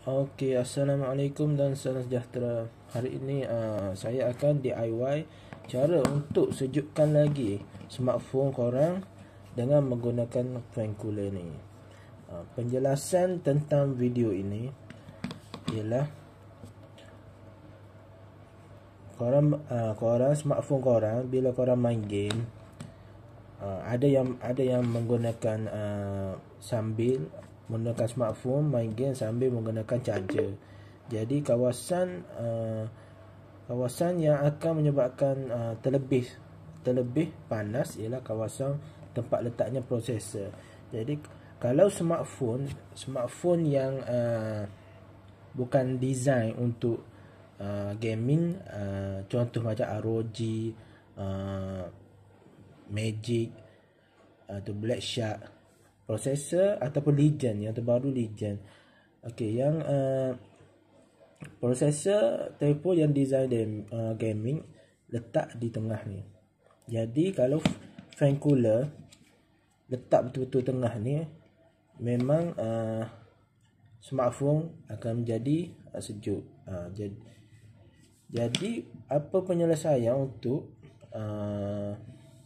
Okey, Assalamualaikum dan salam sejahtera. Hari ini saya akan DIY cara untuk sejukkan lagi smartphone korang dengan menggunakan fan cooler ni. Penjelasan tentang video ini ialah korang smartphone korang bila korang main game, ada yang menggunakan sambil menggunakan smartphone main game sambil menggunakan charger. Jadi kawasan yang akan menyebabkan terlebih panas ialah kawasan tempat letaknya prosesor. Jadi kalau smartphone yang bukan design untuk gaming, contoh macam ROG, Magic atau Black Shark processor, ataupun Legion yang terbaru Legion. Okey, yang processor telefon yang design gaming letak di tengah ni. Jadi kalau fan cooler letak betul-betul tengah ni, memang smartphone akan menjadi sejuk. Jadi apa penyelesaian untuk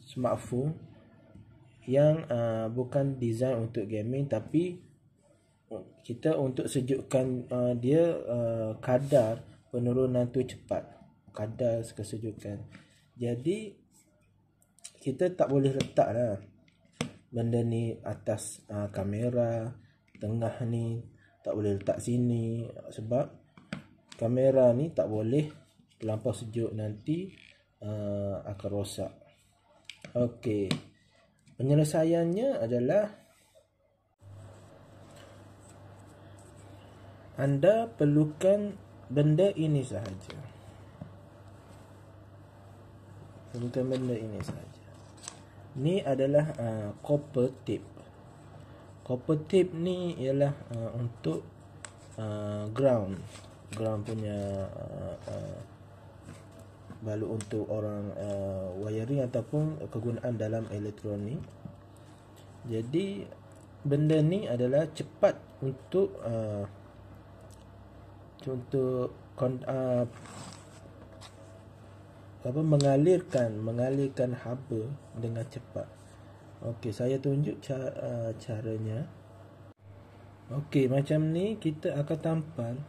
smartphone yang bukan design untuk gaming, tapi kita untuk sejukkan dia, kadar penurunan tu cepat, kadar kesejukan. Jadi kita tak boleh letak lah benda ni atas kamera, tengah ni tak boleh letak sini, sebab kamera ni tak boleh terlampau sejuk, nanti akan rosak. Okey, penyelesaiannya adalah anda perlukan benda ini sahaja. Ni adalah copper tape. Copper tape ni ialah untuk ground punya balut untuk orang wiring ataupun kegunaan dalam elektronik. Jadi benda ni adalah cepat untuk mengalirkan haba dengan cepat. Okey, saya tunjuk caranya. Okey, macam ni kita akan tampal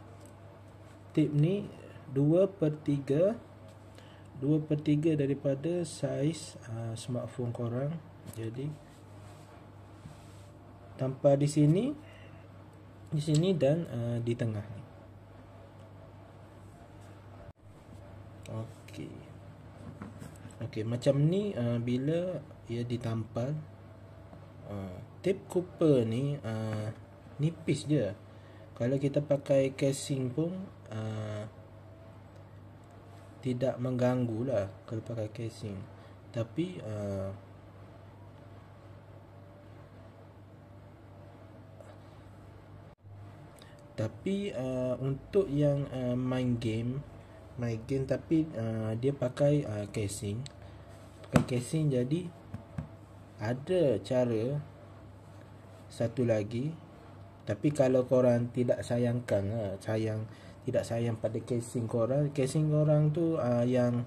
tip ni 2/3 daripada saiz smartphone korang. Jadi tampal di sini dan di tengah ni. Okey, macam ni. Bila ia ditampal, tape cooper ni nipis je. Kalau kita pakai casing pun tidak mengganggu lah kalau pakai casing. Tapi untuk yang main game tapi dia pakai casing, jadi ada cara satu lagi. Tapi kalau korang tidak sayang pada casing korang tu yang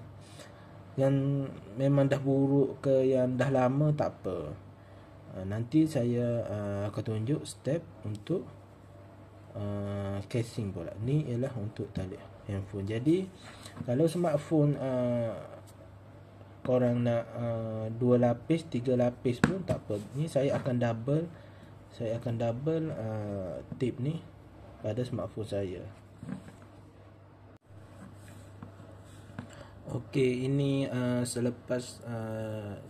memang dah buruk ke yang dah lama, tak apa. Nanti saya akan tunjuk step untuk casing pula. Ni ialah untuk tali handphone. Jadi kalau smartphone korang nak 2 lapis, 3 lapis pun tak apa. Ni saya akan double tip ni pada smartphone saya. Okey, ini selepas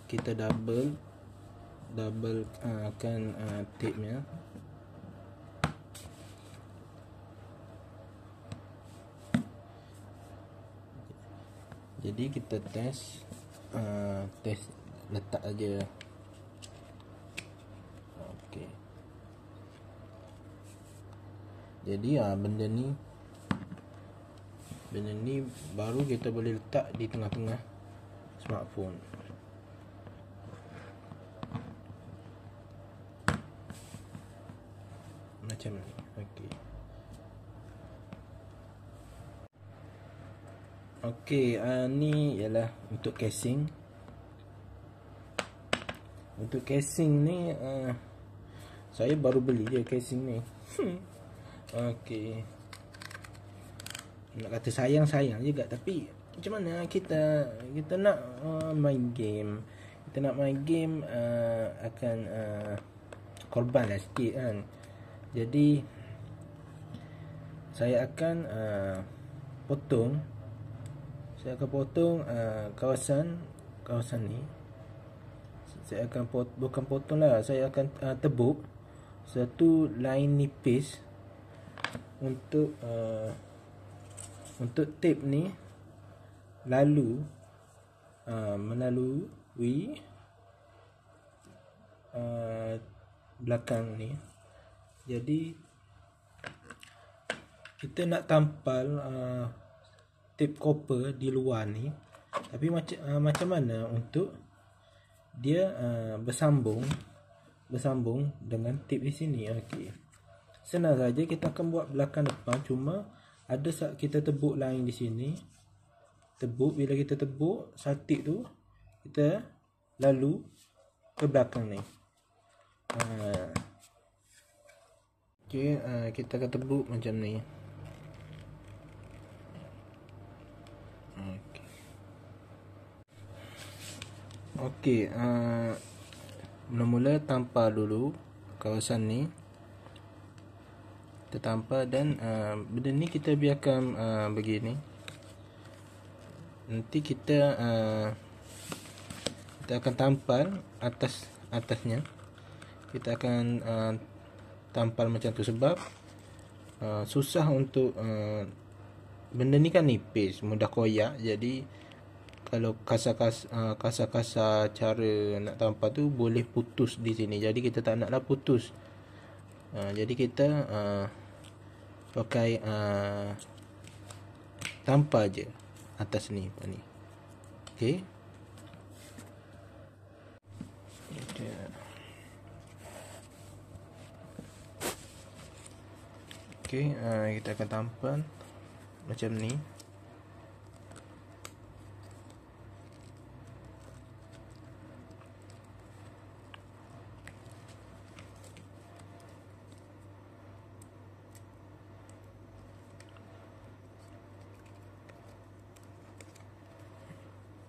kita double kan tipnya. Jadi kita test letak aja. Okey. Jadi benda ni baru kita boleh letak di tengah-tengah smartphone. Macam ni. Okey. Okey, ni ialah untuk casing. Untuk casing ni saya baru beli je casing ni. Okey. Nak kata sayang juga, tapi macam mana kita nak main game. Kita nak main game akan korban lah sikit kan. Jadi saya akan potong kawasan ni. Saya akan bukan potong lah, saya akan tebuk satu line nipis untuk tape ni melalui belakang ni. Jadi kita nak tampal tape copper di luar ni, tapi macam mana untuk dia bersambung dengan tape di sini. Okey, senang saja, kita akan buat belakang depan. Cuma ada saat kita tebuk line di sini, bila kita tebuk satik tu, kita lalu ke belakang ni. Okey, kita akan tebuk macam ni. Okey, mula-mula tampal dulu kawasan ni. Kita tampal dan benda ni kita biarkan begini. Nanti kita akan tampal atasnya. Kita akan tampal macam tu sebab susah untuk benda ni kan nipis, mudah koyak. Jadi kalau kasar-kasar cara nak tampal tu boleh putus di sini. Jadi kita tak naklah putus. Jadi kita pakai tampal je atas ni. Okey. Okey, kita akan tampal macam ni.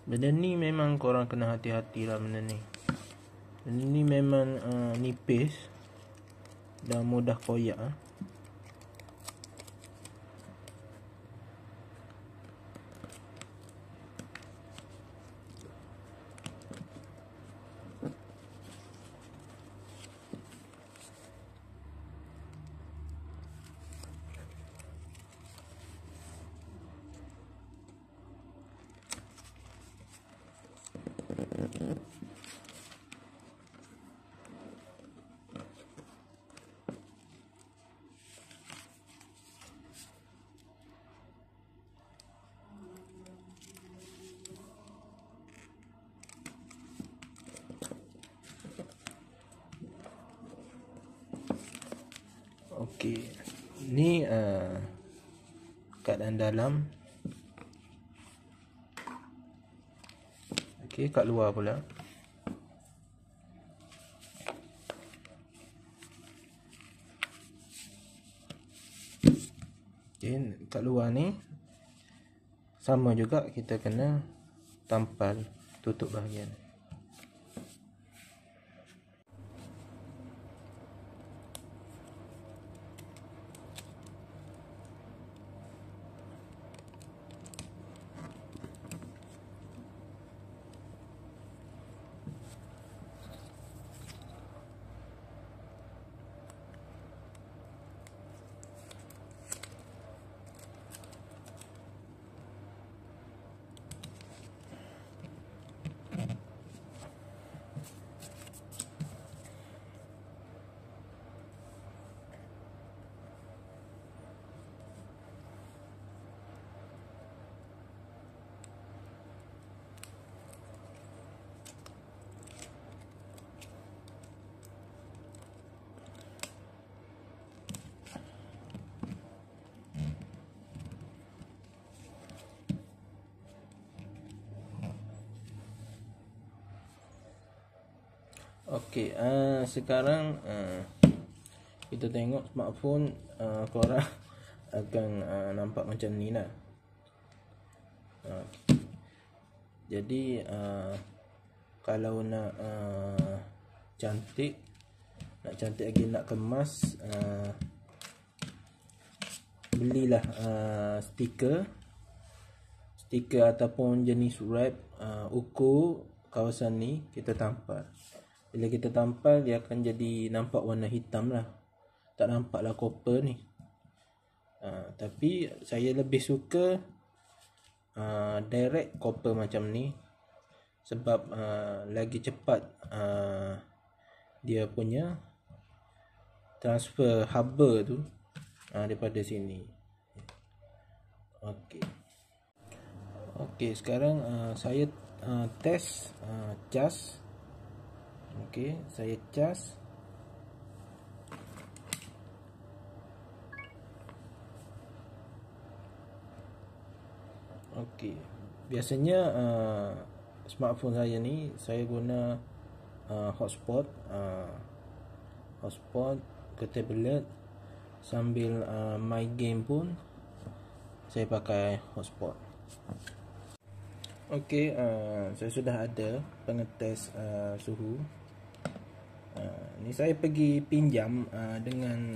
Benda ni memang korang kena hati-hati lah benda ni. Benda ni memang nipis dan mudah koyak. Okey, ni keadaan dalam. Okey, kat luar pula. Okey, kat luar ni sama juga, kita kena tampal tutup bahagian. Okey, sekarang kita tengok smartphone korang akan nampak macam ni lah. Jadi kalau nak cantik, nak cantik lagi, nak kemas, belilah stiker ataupun jenis wrap, ukur kawasan ni, kita tampal. Bila kita tampal, dia akan jadi nampak warna hitam lah, tak nampak lah copper ni. Tapi saya lebih suka direct copper macam ni, sebab lagi cepat dia punya transfer haba tu daripada sini. Okey, sekarang saya test cas. Okey, saya cas. Okey, biasanya smartphone saya ni saya guna hotspot ke tablet, sambil main game pun saya pakai hotspot. Okey, saya sudah ada pengetes suhu. Ni saya pergi pinjam dengan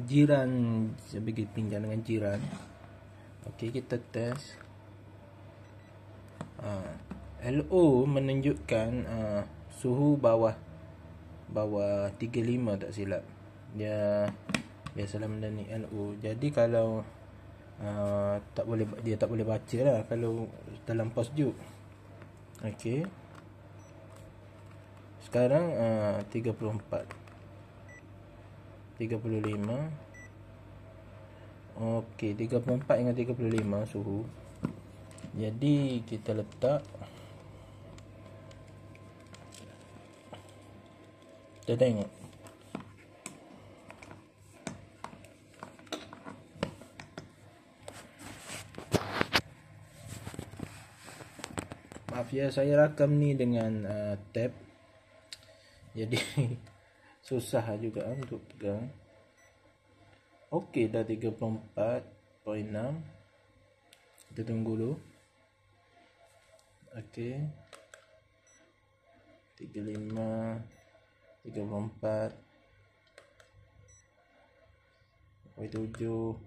jiran. Saya pergi pinjam dengan jiran. Okey, kita test. LO menunjukkan suhu bawah 35 tak silap. Dia biasalah benda ni LO. Jadi kalau dia tak boleh baca lah kalau dalam pos sejuk. Okey, sekarang 34, 35. Okey, 34 dengan 35 suhu. Jadi kita letak, kita tengok. Maaf ya, saya rakam ni dengan tab, jadi susah juga untuk pegang. Okey, dah 34.6. Kita tunggu dulu. Okey, 35, 34, 7.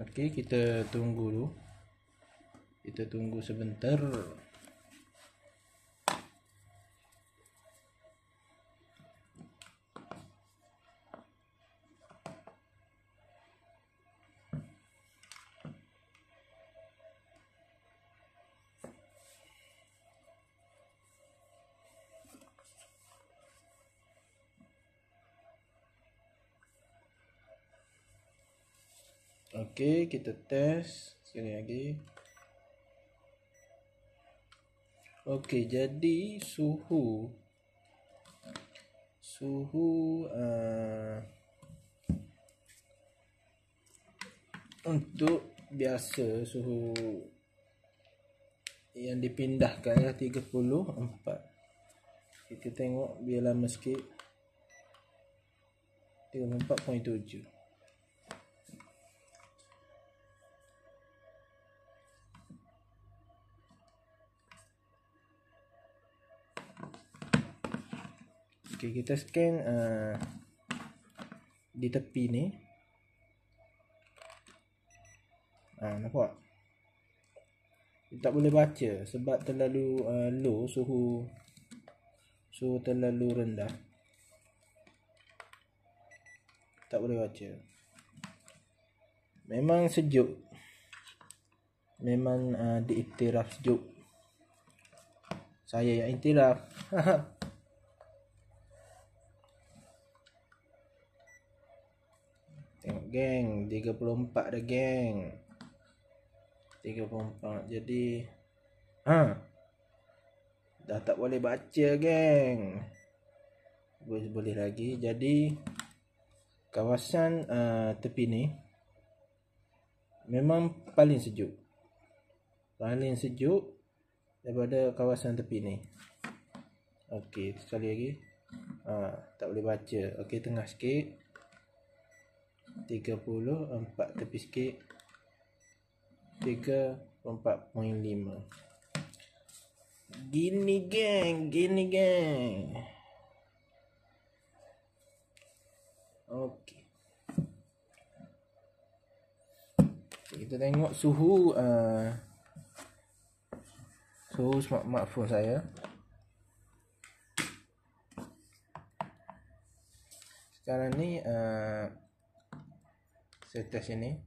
Okey, kita tunggu dulu. Kita tunggu sebentar. Okey, kita test sekali lagi. Okey, jadi suhu untuk biasa, suhu yang dipindahkan adalah 34. Kita tengok biar lama sikit. 34.7. Okey, kita scan di tepi ni. Nampak? Tak boleh baca sebab terlalu low, suhu terlalu rendah. Tak boleh baca. Memang sejuk. Memang diiktiraf sejuk. Saya yang iktiraf. Tengok geng, 34 dah geng. 34. Jadi dah tak boleh baca geng. Boleh lagi. Jadi kawasan tepi ni memang paling sejuk. paling sejuk daripada kawasan tepi ni. Okey, sekali lagi. Tak boleh baca. Okey, tengah sikit. 34 tepi sikit. 34.5. Gini geng. Okey. Kita tengok suhu smartphone saya. Sekarang ni saya test ini.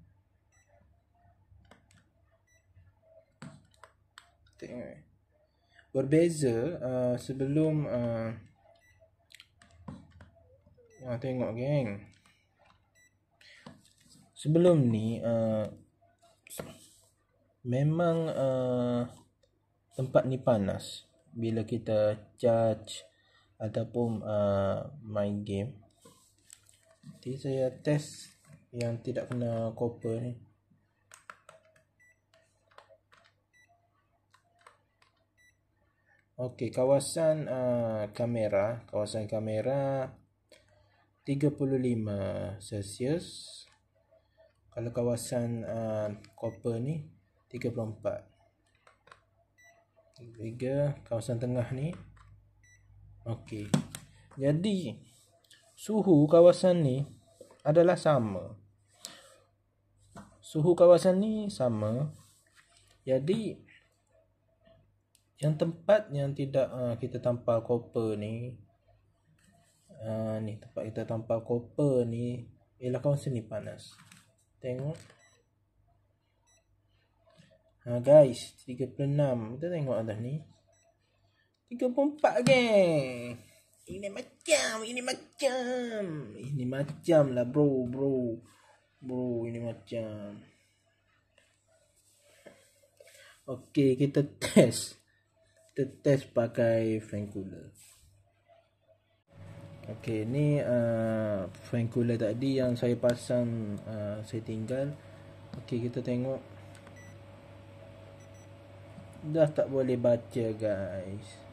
Tengok. Berbeza sebelum tengok geng. Sebelum ni memang tempat ni panas bila kita charge ataupun main game. Nanti saya test yang tidak kena copper ni. Okey, kawasan kamera 35 Celsius. Kalau kawasan copper ni 34. Kawasan tengah ni. Okey. Jadi suhu kawasan ni adalah sama. Suhu kawasan ni sama. Jadi yang tempat yang tidak kita tampal copper ni, ni tempat kita tampal copper ni ialah kawasan ni panas. Tengok. Guys, 36. Kita tengok atas ni. 34 geng. Ini macam lah bro, ini macam. Okey, kita test pakai fan cooler. Okey, ni fan cooler tadi yang saya pasang, saya tinggal. Okey, kita tengok. Dah tak boleh baca guys.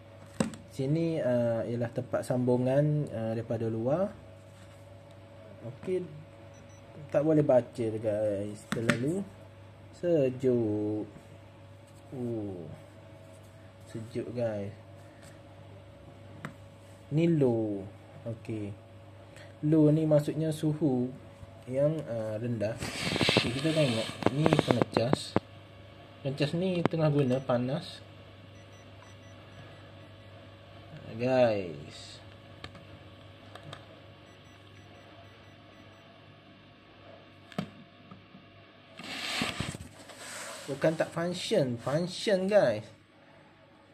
Sini ialah tempat sambungan daripada luar. Okey, tak boleh baca guys. Terlalu sejuk. Sejuk guys. Ni low. Okey. Low ni maksudnya suhu yang rendah. Okay, kita tengok. Ni pengecas. Pengecas ni tengah guna panas. Guys. Bukan tak function guys.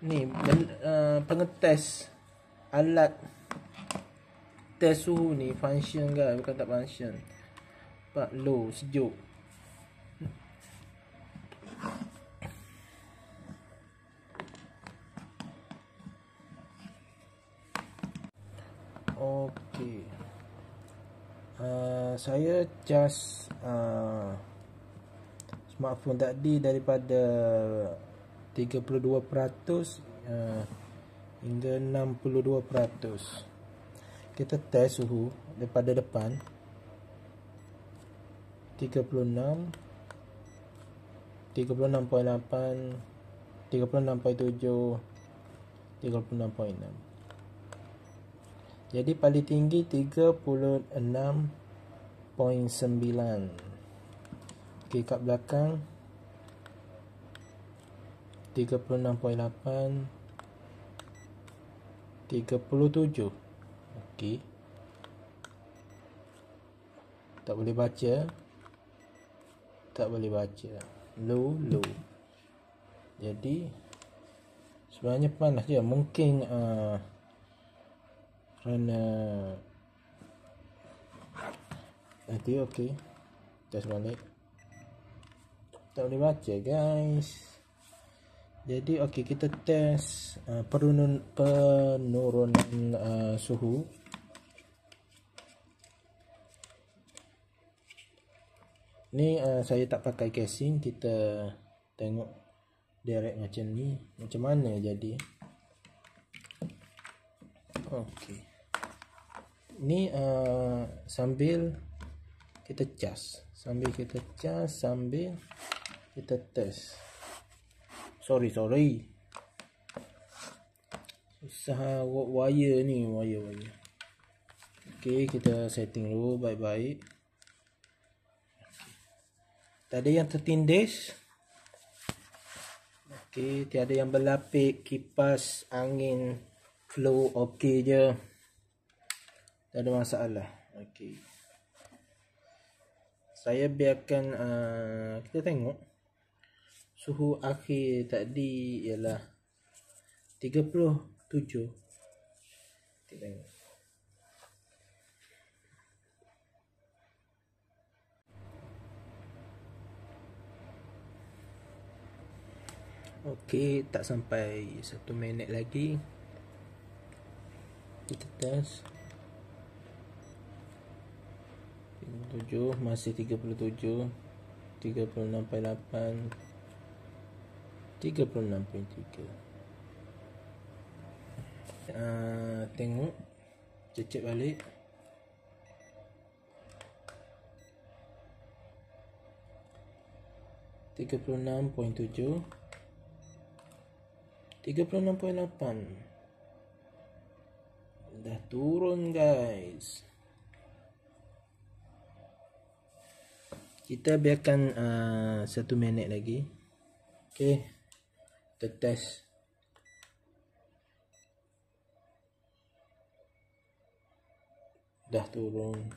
Ni pengetes alat test suhu ni function guys, bukan tak function. Pak low, sejuk. Okey. Saya cas smartphone tadi daripada 32% hingga 62%. Kita test suhu daripada depan 36, 36.8, 36.7, 36.6. Jadi paling tinggi 36.9. Okey, kat belakang 36.8, 37. Okey. Tak boleh baca. Low. Jadi sebenarnya panas je. Mungkin kerana nanti okey. Test balik. Tak boleh baca guys. Jadi okey, kita test penurunan suhu. Ni saya tak pakai casing. Kita tengok direct macam ni, macam mana jadi. Okey, ni sambil kita cas, sambil kita test. Sorry susah wire ni, wire. Okey, kita setting dulu baik-baik. Tak ada yang tertindih. Okey, tiada yang berlapik, kipas angin flow okey je. Tak ada masalah. Okey. Saya biarkan kita tengok suhu akhir tadi ialah 37. Kita tengok. Okey, tak sampai 1 minit lagi. Kita test. 37, masih 37. 36.8, 36.3. Tengok, cecek balik. (36.7), 36.8. Dah turun guys. Kita biarkan 1 minit lagi. Okey, kita test. Dah turun.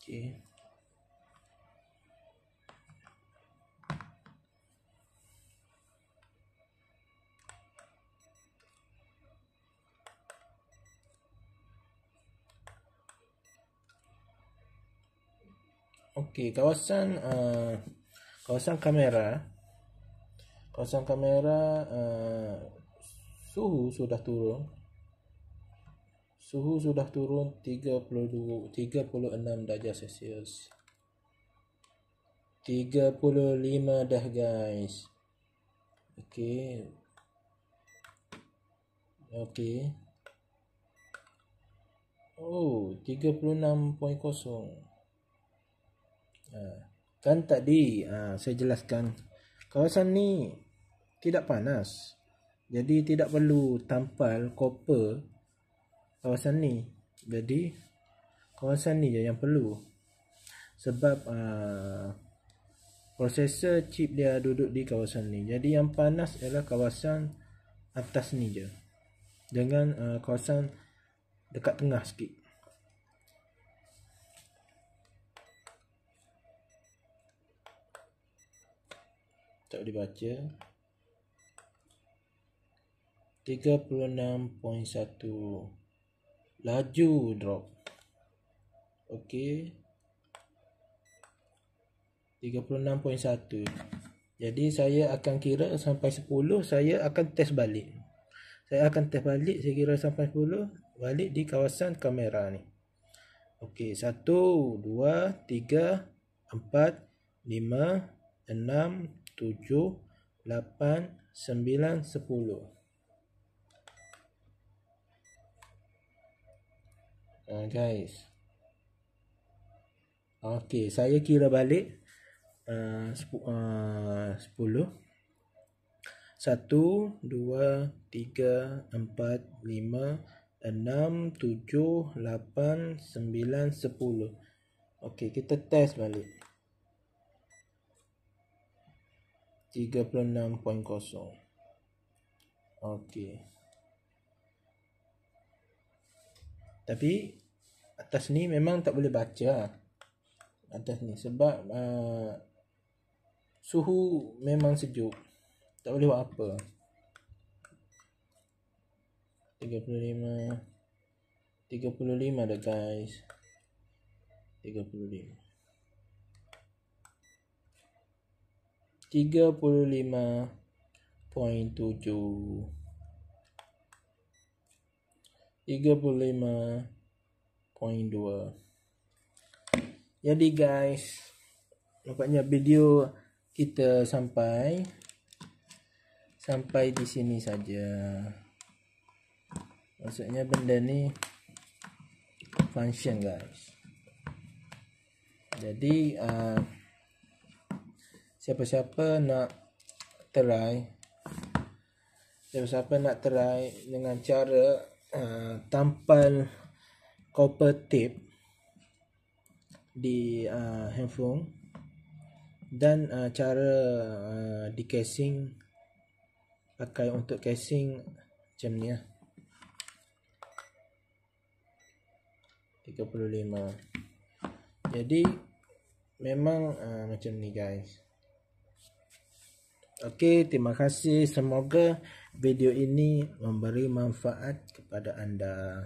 Okey. Okey, kawasan kamera. Suhu sudah turun. 36 darjah Celsius. 35 dah guys. Okey. Oh, 36.0. Kan tadi saya jelaskan kawasan ni tidak panas, jadi tidak perlu tampal copper kawasan ni. Jadi kawasan ni je yang perlu, sebab prosesor chip dia duduk di kawasan ni. Jadi yang panas ialah kawasan atas ni je, dengan kawasan dekat tengah sikit. Tak boleh baca. 36.1. Laju drop. Okey. 36.1. Jadi saya akan kira sampai 10, saya akan test balik. Saya kira sampai 10 balik di kawasan kamera ni. Okey, 1 2 3 4 5 6 7 8 9 10. Guys. Okey, saya kira balik 10. 1 2 3 4 5 6 7 8 9 10. Okey, kita test balik. 36.0. Okey. Tapi atas ni memang tak boleh baca. Atas ni sebab suhu memang sejuk. Tak boleh buat apa. 35 dah guys. 35. 35 35.2. Jadi guys, nampaknya video kita sampai di sini saja. Maksudnya benda ni function guys. Jadi siapa-siapa nak try dengan cara tampal copper tape di handphone dan cara di casing, pakai untuk casing macam ni lah. 35. Jadi memang macam ni guys. Okey, terima kasih. Semoga video ini memberi manfaat kepada anda.